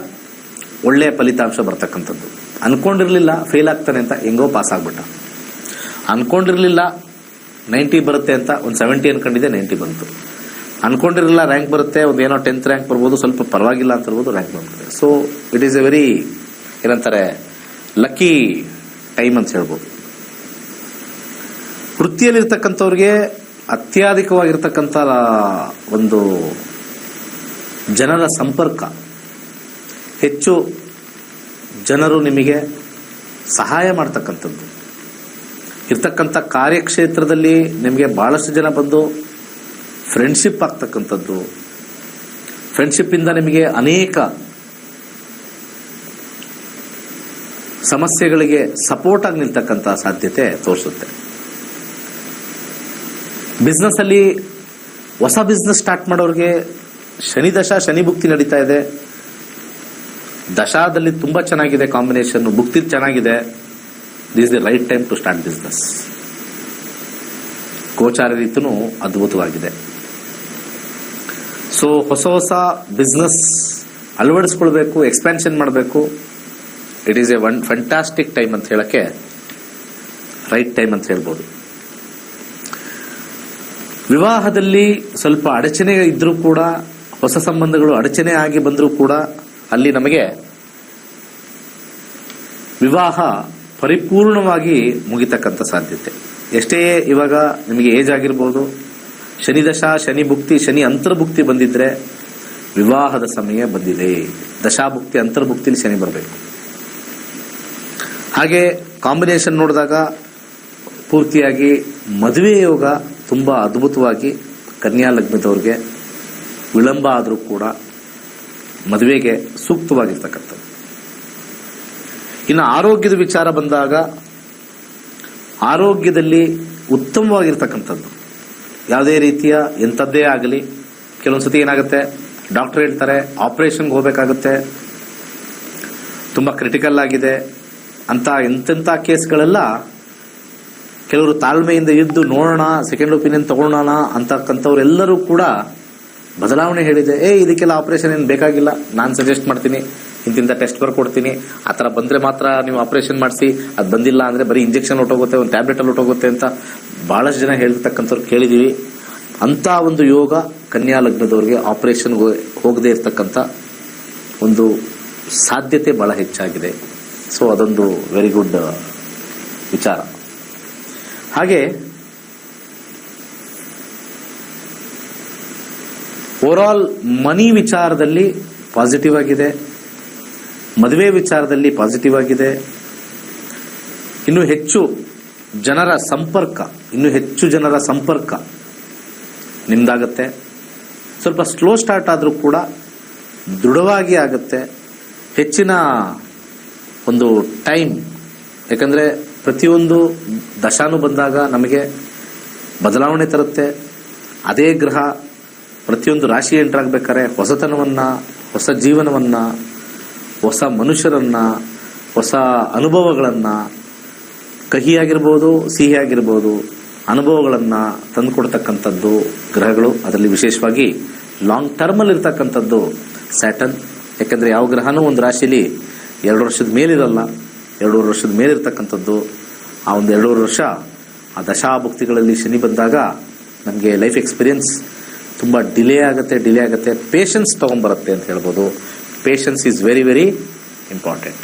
ಒಳ್ಳೆಯ ಫಲಿತಾಂಶ ಬರ್ತಕ್ಕಂಥದ್ದು. ಅನ್ಕೊಂಡಿರ್ಲಿಲ್ಲ ಫೇಲ್ ಆಗ್ತಾನೆ ಅಂತ, ಹೆಂಗೋ ಪಾಸ್ ಆಗ್ಬಿಟ್ಟ. ಅನ್ಕೊಂಡಿರ್ಲಿಲ್ಲ 90 ಬರುತ್ತೆ ಅಂತ ಒಂದು 70 ಅನ್ಕೊಂಡಿದ್ದೆ, 90 ಬಂತು. ಅನ್ಕೊಂಡಿರಲಿಲ್ಲ ರ್ಯಾಂಕ್ ಬರುತ್ತೆ, ಒಂದು ಏನೋ 10th ರ್ಯಾಂಕ್ ಬರ್ಬೋದು, ಸ್ವಲ್ಪ ಪರವಾಗಿಲ್ಲ ಅಂತ ಇರ್ಬೋದು, ರ್ಯಾಂಕ್ ಬರ್ತದೆ. So it is A very ಏನಂತಾರೆ ಲಕ್ಕಿ ಟೈಮ್ ಅಂತ ಹೇಳ್ಬೋದು. ವೃತ್ತಿಯಲ್ಲಿರ್ತಕ್ಕಂಥವ್ರಿಗೆ ಅತ್ಯಧಿಕವಾಗಿರ್ತಕ್ಕಂಥ ಒಂದು ಜನರ ಸಂಪರ್ಕ, ಹೆಚ್ಚು ಜನರು ನಿಮಗೆ ಸಹಾಯ ಮಾಡ್ತಕ್ಕಂಥದ್ದು ಇರ್ತಕ್ಕಂಥ ಕಾರ್ಯಕ್ಷೇತ್ರದಲ್ಲಿ ನಿಮಗೆ ಬಹಳಷ್ಟು ಜನ ಬಂದು ಫ್ರೆಂಡ್ಶಿಪ್ ಆಗ್ತಕ್ಕಂಥದ್ದು, ಫ್ರೆಂಡ್ಶಿಪ್ ಇಂದ ನಿಮಗೆ ಅನೇಕ ಸಮಸ್ಯೆಗಳಿಗೆ ಸಪೋರ್ಟ್ ಆಗಿ ನಿಲ್ತಕ್ಕಂಥ ಸಾಧ್ಯತೆ ತೋರಿಸುತ್ತೆ. ಬಿಸ್ನೆಸ್ ಅಲ್ಲಿ ಹೊಸ ಬಿಸ್ನೆಸ್ ಸ್ಟಾರ್ಟ್ ಮಾಡೋರಿಗೆ ಶನಿ ದಶಾ ಶನಿ ಭುಕ್ತಿ ನಡೀತಾ ಇದೆ. ದಶಾದಲ್ಲಿ ತುಂಬಾ ಚೆನ್ನಾಗಿದೆ ಕಾಂಬಿನೇಷನ್, ಭುಕ್ತಿ ಚೆನ್ನಾಗಿದೆ. This is the right time to start business. ಗೋಚಾರ ರೀತಿನೂ ಅದ್ಭುತವಾಗಿದೆ. ಸೊ ಹೊಸ ಹೊಸ ಬಿಸ್ನೆಸ್ ಅಳವಡಿಸ್ಕೊಳ್ಬೇಕು, ಎಕ್ಸ್ಪ್ಯಾನ್ಷನ್ ಮಾಡಬೇಕು. It is a fantastic time ಅಂತ ಹೇಳಕ್ಕೆ ರೈಟ್ ಟೈಮ್ ಅಂತ ಹೇಳ್ಬೋದು. ವಿವಾಹದಲ್ಲಿ ಸ್ವಲ್ಪ ಅಡಚಣೆ ಇದ್ರೂ ಕೂಡ, ಹೊಸ ಸಂಬಂಧಗಳು ಅಡಚಣೆ ಆಗಿ ಬಂದರೂ ಕೂಡ ಅಲ್ಲಿ ನಮಗೆ ವಿವಾಹ ಪರಿಪೂರ್ಣವಾಗಿ ಮುಗಿತಕ್ಕಂಥ ಸಾಧ್ಯತೆ. ಎಷ್ಟೇ ಇವಾಗ ನಿಮಗೆ ಏಜ್ ಆಗಿರ್ಬೋದು, ಶನಿ ದಶಾ ಶನಿ ಭುಕ್ತಿ ಶನಿ ಅಂತರ್ಭುಕ್ತಿ ಬಂದಿದ್ರೆ ವಿವಾಹದ ಸಮಯ ಬಂದಿದೆ. ದಶಾಭುಕ್ತಿ ಅಂತರ್ಭುಕ್ತಿಲಿ ಶನಿ ಬರಬೇಕು. ಹಾಗೆ ಕಾಂಬಿನೇಷನ್ ನೋಡಿದಾಗ ಪೂರ್ತಿಯಾಗಿ ಮದುವೆ ಯೋಗ ತುಂಬಾ ಅದ್ಭುತವಾಗಿ ಕನ್ಯಾ ಲಗ್ನದವ್ರಿಗೆ ವಿಳಂಬ ಆದರೂ ಕೂಡ ಮದುವೆಗೆ ಸೂಕ್ತವಾಗಿರ್ತಕ್ಕಂಥದ್ದು. ಇನ್ನು ಆರೋಗ್ಯದ ವಿಚಾರ ಬಂದಾಗ ಆರೋಗ್ಯದಲ್ಲಿ ಉತ್ತಮವಾಗಿರ್ತಕ್ಕಂಥದ್ದು, ಯಾವುದೇ ರೀತಿಯ ಎಂಥದ್ದೇ ಆಗಲಿ, ಕೆಲವೊಂದ್ಸತಿ ಏನಾಗುತ್ತೆ ಡಾಕ್ಟರ್ ಹೇಳ್ತಾರೆ ಆಪರೇಷನ್ಗೆ ಹೋಗಬೇಕಾಗುತ್ತೆ, ತುಂಬ ಕ್ರಿಟಿಕಲ್ ಆಗಿದೆ ಅಂತ ಎಂತೆಂಥ ಕೇಸ್ಗಳೆಲ್ಲ ಕೆಲವರು ತಾಳ್ಮೆಯಿಂದ ಇದ್ದು ನೋಡೋಣ, ಸೆಕೆಂಡ್ ಒಪಿನಿಯನ್ ತಗೊಳ್ಳೋಣ ಅಂತಕ್ಕಂಥವ್ರೆಲ್ಲರೂ ಕೂಡ ಬದಲಾವಣೆ ಹೇಳಿದೆ. ಇದಕ್ಕೆಲ್ಲ ಆಪರೇಷನ್ ಏನು ಬೇಕಾಗಿಲ್ಲ, ನಾನು ಸಜೆಸ್ಟ್ ಮಾಡ್ತೀನಿ, ಇಂತಿಂಥ ಟೆಸ್ಟ್ ಬರ್ಕೊಡ್ತೀನಿ, ಆ ಥರ ಬಂದರೆ ಮಾತ್ರ ನೀವು ಆಪರೇಷನ್ ಮಾಡಿಸಿ, ಅದು ಬಂದಿಲ್ಲ ಅಂದರೆ ಬರೀ ಇಂಜೆಕ್ಷನ್ ಹೊಟ್ಟೋಗುತ್ತೆ, ಒಂದು ಟ್ಯಾಬ್ಲೆಟಲ್ಲಿ ಹೊಟ್ಟೋಗುತ್ತೆ ಅಂತ ಭಾಳಷ್ಟು ಜನ ಹೇಳ್ತಕ್ಕಂಥವ್ರು ಕೇಳಿದ್ದೀವಿ. ಅಂಥ ಒಂದು ಯೋಗ ಕನ್ಯಾ ಲಗ್ನದವ್ರಿಗೆ ಆಪರೇಷನ್ಗೆ ಹೋಗದೇ ಇರ್ತಕ್ಕಂಥ ಒಂದು ಸಾಧ್ಯತೆ ಭಾಳ ಹೆಚ್ಚಾಗಿದೆ. ಸೊ ಅದೊಂದು ವೆರಿ ಗುಡ್ ವಿಚಾರ. ಹಾಗೆ ಓವರಾಲ್ ಮನಿ ವಿಚಾರದಲ್ಲಿ ಪಾಸಿಟಿವ್ ಆಗಿದೆ, ಮದುವೆ ವಿಚಾರದಲ್ಲಿ ಪಾಸಿಟಿವ್ ಆಗಿದೆ. ಇನ್ನೂ ಹೆಚ್ಚು ಜನರ ಸಂಪರ್ಕ ನಿಮ್ದಾಗತ್ತೆ. ಸ್ವಲ್ಪ ಸ್ಲೋ ಸ್ಟಾರ್ಟ್ ಆದರೂ ಕೂಡ ದೃಢವಾಗಿ ಆಗುತ್ತೆ. ಹೆಚ್ಚಿನ ಒಂದು ಟೈಮ್, ಯಾಕಂದರೆ ಪ್ರತಿಯೊಂದು ದಶಾನು ಬಂದಾಗ ನಮಗೆ ಬದಲಾವಣೆ ತರುತ್ತೆ. ಅದೇ ಗ್ರಹ ಪ್ರತಿಯೊಂದು ರಾಶಿ ಎಂಟ್ರಾಗಬೇಕಾದ್ರೆ ಹೊಸತನವನ್ನು, ಹೊಸ ಜೀವನವನ್ನು, ಹೊಸ ಮನುಷ್ಯರನ್ನು, ಹೊಸ ಅನುಭವಗಳನ್ನು, ಕಹಿಯಾಗಿರ್ಬೋದು ಸಿಹಿಯಾಗಿರ್ಬೋದು ಅನುಭವಗಳನ್ನು ತಂದುಕೊಡ್ತಕ್ಕಂಥದ್ದು ಗ್ರಹಗಳು. ಅದರಲ್ಲಿ ವಿಶೇಷವಾಗಿ ಲಾಂಗ್ ಟರ್ಮಲ್ಲಿ ಇರ್ತಕ್ಕಂಥದ್ದು ಸ್ಯಾಟರ್ನ್. ಯಾಕಂದರೆ ಯಾವ ಗ್ರಹನೂ ಒಂದು ರಾಶಿಲಿ 2 ವರ್ಷದ ಮೇಲಿರಲ್ಲ, 2.5 ವರ್ಷದ ಮೇಲಿರ್ತಕ್ಕಂಥದ್ದು. ಆ ಒಂದು 2.5 ವರ್ಷ ಆ ದಶಾಭುಕ್ತಿಗಳಲ್ಲಿ ಶನಿ ಬಂದಾಗ ನಮಗೆ ಲೈಫ್ ಎಕ್ಸ್ಪೀರಿಯನ್ಸ್ ತುಂಬ ಡಿಲೇ ಆಗುತ್ತೆ. ಪೇಷನ್ಸ್ ತೊಗೊಂಬರುತ್ತೆ ಅಂತ ಹೇಳ್ಬೋದು. Patience is very very important.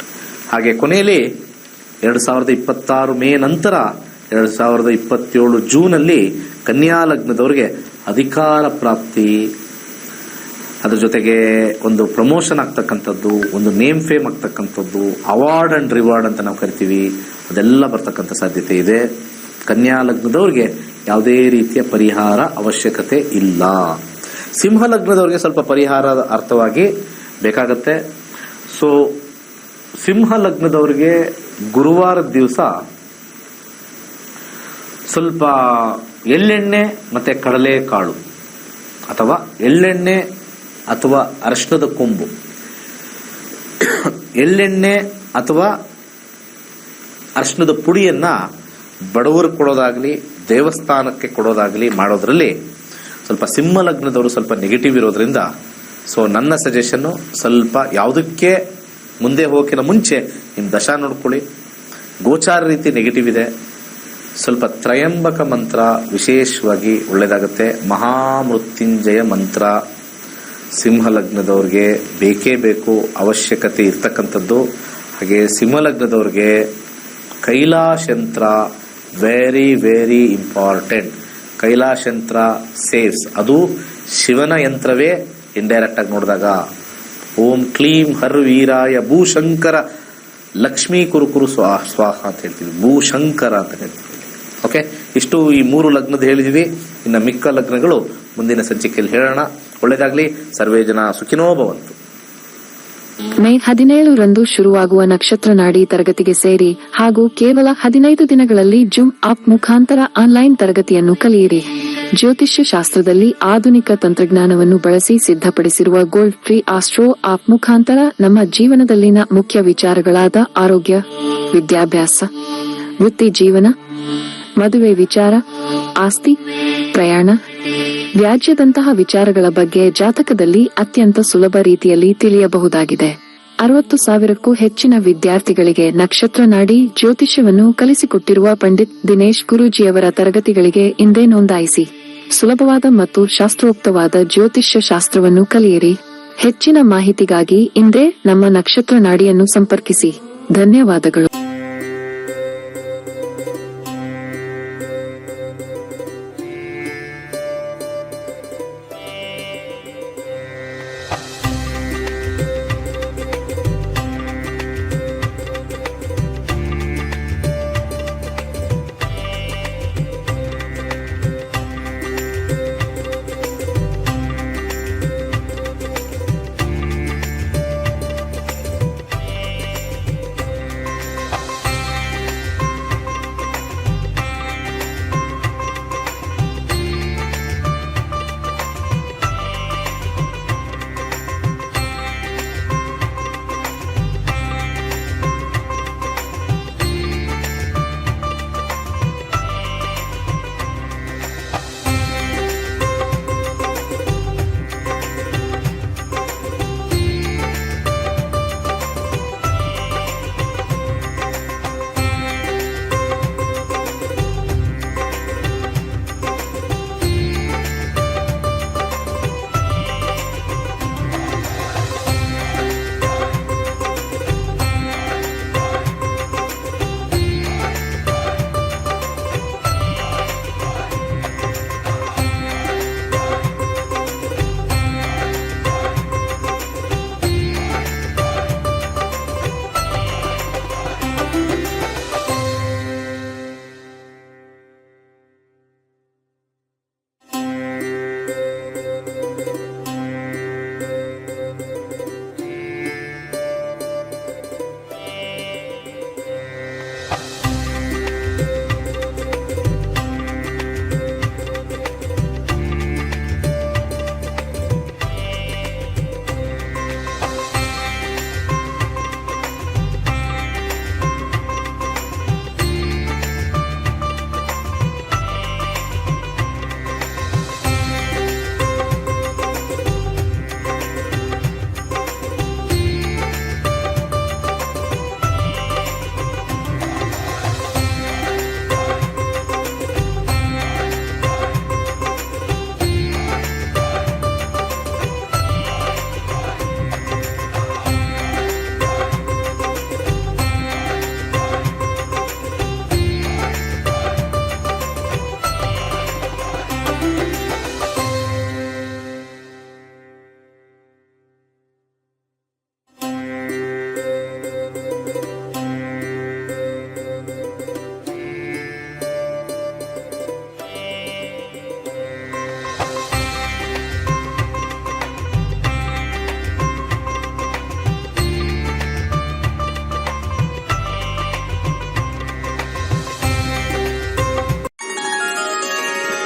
ಹಾಗೆ ಕೊನೆಯಲ್ಲಿ 2026 ಮೇ ನಂತರ 2027 ಜೂನಲ್ಲಿ ಕನ್ಯಾ ಲಗ್ನದವರಿಗೆ ಅಧಿಕಾರ ಪ್ರಾಪ್ತಿ, ಅದ್ರ ಜೊತೆಗೆ ಒಂದು ಪ್ರಮೋಷನ್ ಆಗ್ತಕ್ಕಂಥದ್ದು, ಒಂದು ನೇಮ್ ಫೇಮ್ ಆಗ್ತಕ್ಕಂಥದ್ದು, ಅವಾರ್ಡ್ ಅಂಡ್ ರಿವಾರ್ಡ್ ಅಂತ ನಾವು ಕರಿತೀವಿ, ಅದೆಲ್ಲ ಬರ್ತಕ್ಕಂಥ ಸಾಧ್ಯತೆ ಇದೆ. ಕನ್ಯಾ ಲಗ್ನದವ್ರಿಗೆ ಯಾವುದೇ ರೀತಿಯ ಪರಿಹಾರ ಅವಶ್ಯಕತೆ ಇಲ್ಲ. ಸಿಂಹ ಲಗ್ನದವ್ರಿಗೆ ಸ್ವಲ್ಪ ಪರಿಹಾರದ ಅರ್ಥವಾಗಿ ಬೇಕಾಗತ್ತೆ. ಸೊ ಸಿಂಹ ಲಗ್ನದವ್ರಿಗೆ ಗುರುವಾರದ ದಿವಸ ಸ್ವಲ್ಪ ಎಳ್ಳೆಣ್ಣೆ ಮತ್ತೆ ಕಡಲೆಕಾಳು ಅಥವಾ ಎಳ್ಳೆಣ್ಣೆ ಅಥವಾ ಅರಿಶಿಣದ ಕೊಂಬು, ಎಳ್ಳೆಣ್ಣೆ ಅಥವಾ ಅರಿಶಿಣದ ಪುಡಿಯನ್ನ ಬಡವರಿಗೆ ಕೊಡೋದಾಗ್ಲಿ, ದೇವಸ್ಥಾನಕ್ಕೆ ಕೊಡೋದಾಗ್ಲಿ ಮಾಡೋದ್ರಲ್ಲಿ ಸ್ವಲ್ಪ ಸಿಂಹ ಲಗ್ನದವರು ಸ್ವಲ್ಪ ನೆಗೆಟಿವ್ ಇರೋದ್ರಿಂದ, ಸೊ ನನ್ನ ಸಜೆಷನ್ನು ಸ್ವಲ್ಪ ಯಾವುದಕ್ಕೆ ಮುಂದೆ ಹೋಗೋಕ್ಕಿಂತ ಮುಂಚೆ ನಿಮ್ಮ ದಶಾ ನೋಡ್ಕೊಳ್ಳಿ. ಗೋಚಾರ ರೀತಿ ನೆಗೆಟಿವ್ ಇದೆ, ಸ್ವಲ್ಪ ತ್ರಯಂಬಕ ಮಂತ್ರ ವಿಶೇಷವಾಗಿ ಒಳ್ಳೆಯದಾಗುತ್ತೆ. ಮಹಾಮೃತ್ಯುಂಜಯ ಮಂತ್ರ ಸಿಂಹ ಲಗ್ನದವ್ರಿಗೆ ಬೇಕೇ ಬೇಕು, ಅವಶ್ಯಕತೆ ಇರ್ತಕ್ಕಂಥದ್ದು. ಹಾಗೆ ಸಿಂಹ ಲಗ್ನದವ್ರಿಗೆ ಕೈಲಾಶಯಂತ್ರ ವೆರಿ ವೆರಿ ಇಂಪಾರ್ಟೆಂಟ್. ಕೈಲಾಶಯಂತ್ರ ಸೇವ್ಸ್, ಅದು ಶಿವನ ಯಂತ್ರವೇ ಇಂಡೈರೆಕ್ಟ್ ಆಗಿ ನೋಡಿದಾಗ. ಓಂ ಕ್ಲೀಂ ಹರ್ ವೀರಾಯ ಭೂಶಂಕರ ಲಕ್ಷ್ಮೀ ಕುರುಕುರು ಸ್ವಾಹ ಅಂತ ಹೇಳ್ತೀವಿ, ಭೂಶಂಕರ ಅಂತ ಹೇಳ್ತೀವಿ. ಓಕೆ, ಇಷ್ಟು ಈ 3 ಲಗ್ನದ ಹೇಳಿದೀವಿ. ಇನ್ನು ಮಿಕ್ಕ ಲಗ್ನಗಳು ಮುಂದಿನ ಸಂಚಿಕೆಯಲ್ಲಿ ಹೇಳೋಣ. ಒಳ್ಳೆಯದಾಗ್ಲಿ, ಸರ್ವೇ ಜನ ಸುಖಿನೋ ಭವಂತು. ಮೇ 17ರಂದು ಶುರುವಾಗುವ ನಕ್ಷತ್ರ ನಾಡಿ ತರಗತಿಗೆ ಸೇರಿ ಹಾಗೂ ಕೇವಲ 15 ದಿನಗಳಲ್ಲಿ ಜೂಮ್ ಆಪ್ ಮುಖಾಂತರ ಆನ್ಲೈನ್ ತರಗತಿಯನ್ನು ಕಲಿಯಿರಿ. ಜ್ಯೋತಿಷ್ಯ ಶಾಸ್ತ್ರದಲ್ಲಿ ಆಧುನಿಕ ತಂತ್ರಜ್ಞಾನವನ್ನು ಬಳಸಿ ಸಿದ್ಧಪಡಿಸಿರುವ ಗೋಲ್ಡ್ ಫ್ರೀ ಆಸ್ಟ್ರೋ ಆಪ್ ಮುಖಾಂತರ ನಮ್ಮ ಜೀವನದಲ್ಲಿನ ಮುಖ್ಯ ವಿಚಾರಗಳಾದ ಆರೋಗ್ಯ, ವಿದ್ಯಾಭ್ಯಾಸ, ವೃತ್ತಿ ಜೀವನ, ಮದುವೆ ವಿಚಾರ, ಆಸ್ತಿ, ಪ್ರಯಾಣ, ವ್ಯಾಜ್ಯದಂತಹ ವಿಚಾರಗಳ ಬಗ್ಗೆ ಜಾತಕದಲ್ಲಿ ಅತ್ಯಂತ ಸುಲಭ ರೀತಿಯಲ್ಲಿ ತಿಳಿಯಬಹುದಾಗಿದೆ. 60,000ಕ್ಕೂ ಹೆಚ್ಚಿನ ವಿದ್ಯಾರ್ಥಿಗಳಿಗೆ ನಕ್ಷತ್ರ ನಾಡಿ ಜ್ಯೋತಿಷ್ಯವನ್ನು ಕಲಿಸಿಕೊಟ್ಟಿರುವ ಪಂಡಿತ್ ದಿನೇಶ್ ಗುರೂಜಿಯವರ ತರಗತಿಗಳಿಗೆ ಇಂದೇ ನೋಂದಾಯಿಸಿ. ಸುಲಭವಾದ ಮತ್ತು ಶಾಸ್ತ್ರೋಕ್ತವಾದ ಜ್ಯೋತಿಷ್ಯ ಶಾಸ್ತ್ರವನ್ನು ಕಲಿಯಿರಿ. ಹೆಚ್ಚಿನ ಮಾಹಿತಿಗಾಗಿ ಇಂದೇ ನಮ್ಮ ನಕ್ಷತ್ರ ನಾಡಿಯನ್ನು ಸಂಪರ್ಕಿಸಿ. ಧನ್ಯವಾದಗಳು.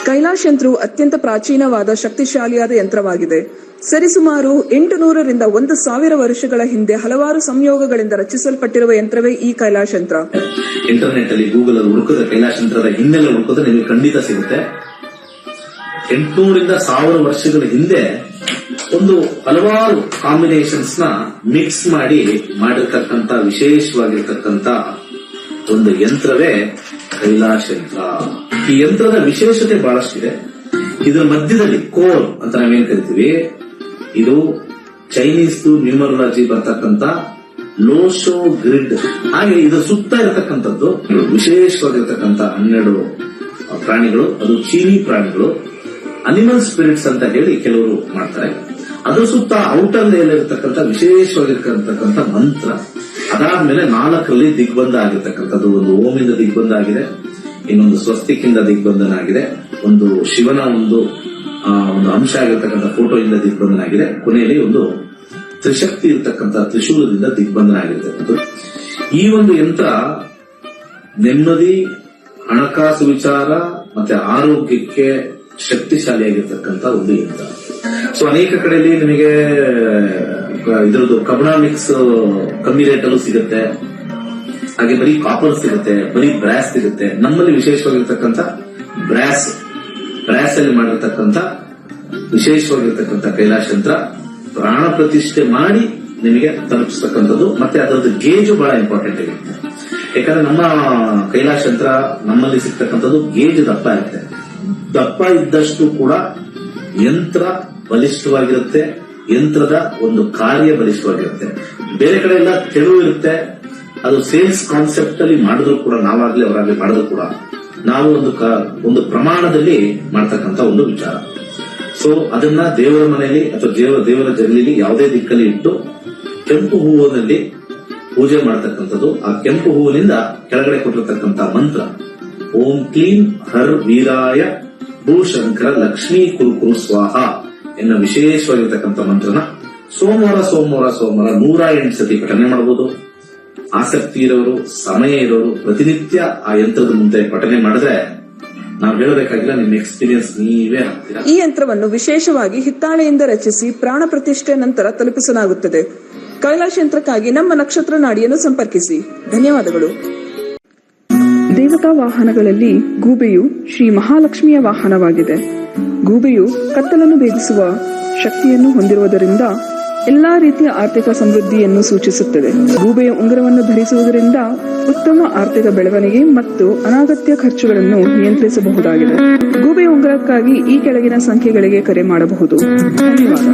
ಕೈಲಾಶ್ ಯಂತ್ರವು ಅತ್ಯಂತ ಪ್ರಾಚೀನವಾದ ಶಕ್ತಿಶಾಲಿಯಾದ ಯಂತ್ರವಾಗಿದೆ. ಸರಿಸುಮಾರು 800 ರಿಂದ 1000 ವರ್ಷಗಳ ಹಿಂದೆ ಹಲವಾರು ಸಂಯೋಗಗಳಿಂದ ರಚಿಸಲ್ಪಟ್ಟಿರುವ ಯಂತ್ರವೇ ಈ ಕೈಲಾಶ್ ಯಂತ್ರ. ಇಂಟರ್ನೆಟ್ ಅಲ್ಲಿ ಗೂಗಲ್ ಅಲ್ಲಿ ಹುಡುಕಿದ್ರೆ ಕೈಲಾಶ್ ಯಂತ್ರದ ಹಿನ್ನೆಲೆ ಹುಡುಕಿದ್ರೆ ನಿಮಗೆ ಖಂಡಿತ ಸಿಗುತ್ತೆ. 800 ರಿಂದ 1000 ವರ್ಷಗಳ ಹಿಂದೆ ಒಂದು ಹಲವಾರು ಕಾಂಬಿನೇಷನ್ಸ್ ನ ಮಿಕ್ಸ್ ಮಾಡಿರ್ತಕ್ಕಂಥ ವಿಶೇಷವಾಗಿರ್ತಕ್ಕಂಥ ಒಂದು ಯಂತ್ರವೇ ಕೈಲಾಶ್ ಯಂತ್ರ. ಈ ಯಂತ್ರದ ವಿಶೇಷತೆ ಬಹಳಷ್ಟಿದೆ. ಇದರ ಮಧ್ಯದಲ್ಲಿ ಕೋರ್ ಅಂತ ನಾವೇನ್ ಕರಿತೀವಿ, ಇದು ಚೈನೀಸ್ ನ್ಯೂಮರಾಲಜಿ ಬರ್ತಕ್ಕಂಥ ಲೋಶೋ ಗ್ರಿಡ್. ಹಾಗೆ ಇದರ ಸುತ್ತ ಇರತಕ್ಕಂಥದ್ದು ವಿಶೇಷವಾಗಿರ್ತಕ್ಕಂಥ 12 ಪ್ರಾಣಿಗಳು. ಅದು ಚೀನಿ ಪ್ರಾಣಿಗಳು, ಅನಿಮಲ್ ಸ್ಪಿರಿಟ್ಸ್ ಅಂತ ಹೇಳಿ ಕೆಲವರು ಮಾಡ್ತಾರೆ. ಅದರ ಸುತ್ತ ಔಟರ್ ಲೇಯರ್ ಇರತಕ್ಕಂಥ ವಿಶೇಷವಾಗಿರ್ತಕ್ಕಂಥ ಮಂತ್ರ. ಅದಾದ್ಮೇಲೆ 4ರಲ್ಲಿ ದಿಗ್ಬಂಧ ಆಗಿರ್ತಕ್ಕಂಥದ್ದು. ಒಂದು ಓಮಿಂದ ದಿಗ್ಬಂಧ ಆಗಿದೆ, ಇನ್ನೊಂದು ಸ್ವಸ್ತಿಕಿಂದ ದಿಗ್ಬಂಧನ ಆಗಿದೆ, ಒಂದು ಶಿವನ ಒಂದು ಅಂಶ ಆಗಿರ್ತಕ್ಕಂಥ ಫೋಟೋಯಿಂದ ದಿಗ್ಬಂಧನ ಆಗಿದೆ, ಕೊನೆಯಲ್ಲಿ ಒಂದು ತ್ರಿಶಕ್ತಿ ಇರತಕ್ಕಂಥ ತ್ರಿಶೂಲದಿಂದ ದಿಗ್ಬಂಧನ ಆಗಿರ್ತಕ್ಕಂಥದ್ದು. ಈ ಒಂದು ಯಂತ್ರ ನೆಮ್ಮದಿ, ಹಣಕಾಸು ವಿಚಾರ ಮತ್ತೆ ಆರೋಗ್ಯಕ್ಕೆ ಶಕ್ತಿಶಾಲಿಯಾಗಿರ್ತಕ್ಕಂಥ ಒಂದು ಯಂತ್ರ. ಸೊ ಅನೇಕ ಕಡೆಯಲ್ಲಿ ನಿಮಗೆ ಇದರದ್ದು ಕಬ್ಣ ಮಿಕ್ಸ್ ಕಮ್ಮಿ ರೇಟ್ ಅಲ್ಲೂ ಸಿಗುತ್ತೆ, ಹಾಗೆ ಬರೀ ಕಾಪರ್ ಸಿಗುತ್ತೆ, ಬರೀ ಬ್ರಾಸ್ ಸಿಗುತ್ತೆ. ನಮ್ಮಲ್ಲಿ ವಿಶೇಷವಾಗಿರ್ತಕ್ಕಂಥ ಬ್ರಾಸ್ ಅಲ್ಲಿ ಮಾಡಿರ್ತಕ್ಕಂಥ ವಿಶೇಷವಾಗಿರ್ತಕ್ಕಂಥ ಕೈಲಾಶ್ ಯಂತ್ರ ಪ್ರಾಣ ಪ್ರತಿಷ್ಠೆ ಮಾಡಿ ನಿಮಗೆ ತಲುಪಿಸ್ತಕ್ಕಂಥದ್ದು. ಮತ್ತೆ ಅದರದ್ದು ಗೇಜು ಬಹಳ ಇಂಪಾರ್ಟೆಂಟ್ ಆಗಿರುತ್ತೆ. ಯಾಕಂದ್ರೆ ನಮ್ಮ ಕೈಲಾಶ್ ಯಂತ್ರ ನಮ್ಮಲ್ಲಿ ಸಿಗ್ತಕ್ಕಂಥದ್ದು ಗೇಜ್ ದಪ್ಪ ಇರುತ್ತೆ. ದಪ್ಪ ಇದ್ದಷ್ಟು ಕೂಡ ಯಂತ್ರ ಬಲಿಷ್ಠವಾಗಿರುತ್ತೆ, ಯಂತ್ರದ ಒಂದು ಕಾರ್ಯ ಬಲಿಷ್ಠವಾಗಿರುತ್ತೆ. ಬೇರೆ ಕಡೆ ಎಲ್ಲ ತೆಳು ಇರುತ್ತೆ. ಅದು ಸೇಲ್ಸ್ ಕಾನ್ಸೆಪ್ಟ್ ಅಲ್ಲಿ ಮಾಡಿದ್ರು ಕೂಡ, ನಾವಾಗ್ಲಿ ಅವರಾಗ್ಲಿ ಮಾಡಿದ್ರು ಕೂಡ ನಾವು ಒಂದು ಪ್ರಮಾಣದಲ್ಲಿ ಮಾಡ್ತಕ್ಕಂಥ ಒಂದು ವಿಚಾರ. ಸೊ ಅದನ್ನ ದೇವರ ಮನೆಯಲ್ಲಿ ಅಥವಾ ದೇವರ ಜಗಲಿಲಿ ಯಾವುದೇ ದಿಕ್ಕಲ್ಲಿ ಇಟ್ಟು ಕೆಂಪು ಹೂವಿನಲ್ಲಿ ಪೂಜೆ ಮಾಡತಕ್ಕಂಥದ್ದು. ಆ ಕೆಂಪು ಹೂವಿನಿಂದ ಕೆಳಗಡೆ ಕೊಟ್ಟಿರ್ತಕ್ಕಂಥ ಮಂತ್ರ ಓಂ ಕ್ಲೀಂ ಹರ್ ವೀರಾಯ ಭೂಶಂಕರ ಲಕ್ಷ್ಮೀ ಕುರುಕುರು ಸ್ವಾಹ ಎನ್ನ ವಿಶೇಷವಾಗಿರ್ತಕ್ಕಂಥ ಮಂತ್ರನ ಸೋಮವಾರ 108 ಸತಿ ಪಠನೆ ಮಾಡಬಹುದು. ಆಸಕ್ತಿ ಇರೋರು, ಸಮಯ ಇರೋರು ಪ್ರತಿನಿತ್ಯ ಆ ಯಂತ್ರದ ಮುಂದೆ ಪಠನೆ ಮಾಡಿದ್ರೆ ನಾವು ಹೇಳಬೇಕಾಗಿಲ್ಲ, ನಿಮ್ಮ ಎಕ್ಸ್ಪೀರಿಯನ್ಸ್ ನೀವೇ ಆಗ್ತೀರಾ. ಈ ಯಂತ್ರವನ್ನು ವಿಶೇಷವಾಗಿ ಹಿತ್ತಾಳೆಯಿಂದ ರಚಿಸಿ ಪ್ರಾಣ ಪ್ರತಿಷ್ಠೆ ನಂತರ ತಲುಪಿಸಲಾಗುತ್ತದೆ. ಕೈಲಾಶ್ ಯಂತ್ರಕ್ಕಾಗಿ ನಮ್ಮ ನಕ್ಷತ್ರ ನಾಡಿಯನ್ನು ಸಂಪರ್ಕಿಸಿ. ಧನ್ಯವಾದಗಳು. ದೇವತಾ ವಾಹನಗಳಲ್ಲಿ ಗೂಬೆಯು ಶ್ರೀ ಮಹಾಲಕ್ಷ್ಮಿಯ ವಾಹನವಾಗಿದೆ. ಗೂಬೆಯು ಕತ್ತಲನ್ನು ಭೇದಿಸುವ ಶಕ್ತಿಯನ್ನು ಹೊಂದಿರುವುದರಿಂದ ಎಲ್ಲಾ ರೀತಿಯ ಆರ್ಥಿಕ ಸಮೃದ್ಧಿಯನ್ನು ಸೂಚಿಸುತ್ತದೆ. ಗೂಬೆಯ ಉಂಗುರವನ್ನು ಧರಿಸುವುದರಿಂದ ಉತ್ತಮ ಆರ್ಥಿಕ ಬೆಳವಣಿಗೆ ಮತ್ತು ಅನಗತ್ಯ ಖರ್ಚುಗಳನ್ನು ನಿಯಂತ್ರಿಸಬಹುದಾಗಿದೆ. ಗೂಬೆಯ ಉಂಗುರಕ್ಕಾಗಿ ಈ ಕೆಳಗಿನ ಸಂಖ್ಯೆಗಳಿಗೆ ಕರೆ ಮಾಡಬಹುದು. ಧನ್ಯವಾದ.